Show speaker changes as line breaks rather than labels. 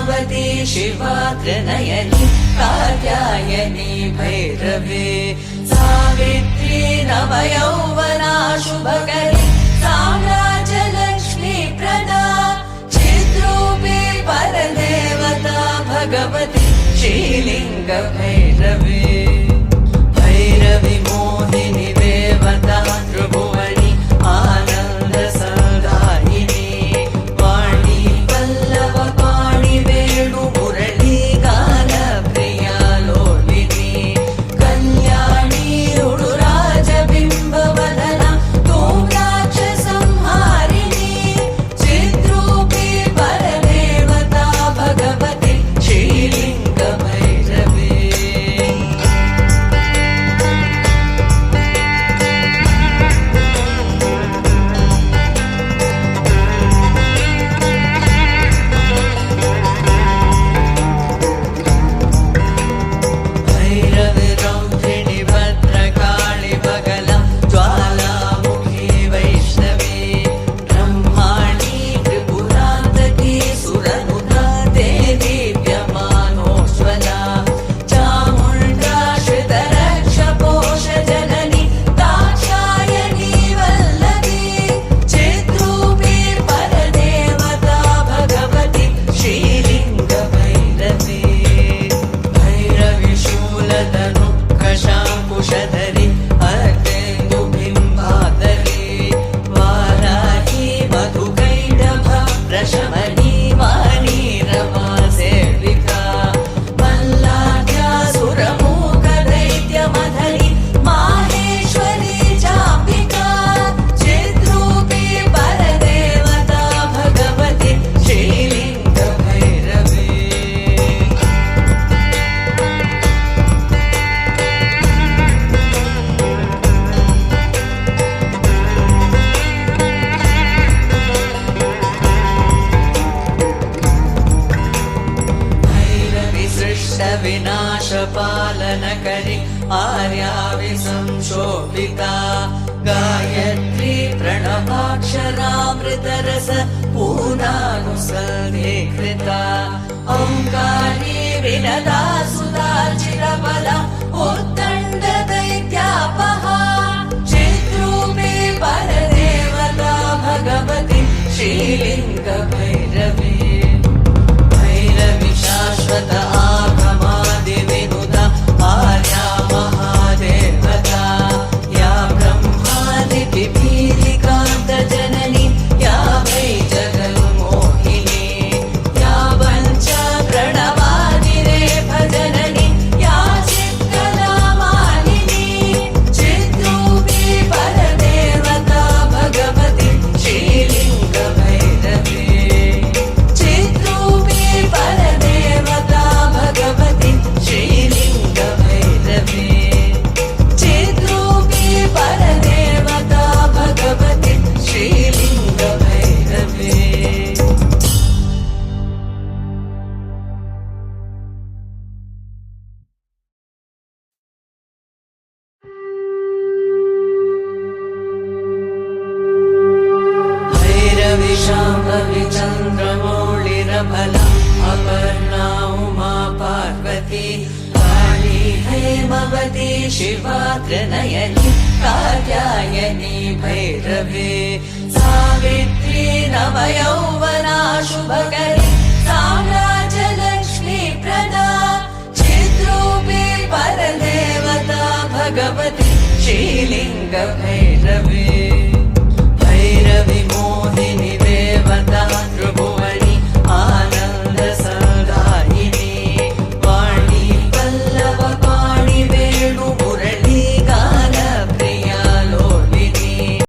हेमवती शिवा त्रिनयनी कात्यायनी भैरवी सावित्री नवयौवना शुभकरी साम्राज्यलक्ष्मी प्रदा चिद्रूपी परदेवता भगवती श्रीलिंग भैरवी भैरवी मोहिनी देवता त्रिभुवनी आनंद संदायिनी वाणी पल्लव पाणि वेणु मुरली गान प्रिया लोलिनी कल्याणी रुडुराज बिंब वदना तोम्राक्ष संहारिणी चिद्रूपी परदेवता भगवती श्रीलिंग भैरवी भैरवी रौद्रिणी भद्रकाली बगला ज्वालामुखी वैष्णवी ब्रह्माणी त्रिपुरान्तकी सुरनुता ते दीप्यमानोज्ज्वला चामुण्डा श्रितरक्षपोषजननी दाक्षायणी वल्लभी चिद्रूपी परदेवता भगवती श्रीलिंग भैरवी भैरवी शूलधनु कशाङ्कुशधरी अर्धेन्दुबिम्बाधरी वाराही मधुकैटभ प्रशमनी वाणी रमा सेविका मल्लाढ्यासुरमूकदैत्यमधरी माहेश्वरी चाम्बिका चिद्रूपी परदेवता भगवती श्रीलिंग भैरवी भैरवी सृष्ट विनाश पालनकरी आर्यावि संशोभिता गायत्री प्रणवाक्षरामृतरस पूर्णानुसन्धीकृता ओंकारी विनदा सुधाचिरबला उत्तण्ड दैत्यापहा चिद्रूपी परदेवता भगवती श्रीलिंग भैरवी भैरवी शाश्वत आगमादिविनुता आर्या महादेवता या ब्रह्मादिपिपीलिकान्त जननी या वै जगन्मोहिनी या पञ्च प्रणवादिरेफ जननी या चित्कलामालिनी चिद्रूपी परदेवता भगवती श्रीलिंग भैरवी चिद्रूपी परदेवता भगवती श्रीलिंग भैरवी चिद्रूपी परदेवता भगवती श्रीलिंग भैरवी भैरवी शाम्भवी चन्द्रमौळिरबला अपर्णा उमा पार्वती काली हेमवती शिवा त्रिनयनी कात्यायनी भैरवी सावित्री नवयौवना शुभकरी साम्राज्यलक्ष्मी प्रदा चिद्रूपी परदेवता भगवती श्रीलिंग भैरवी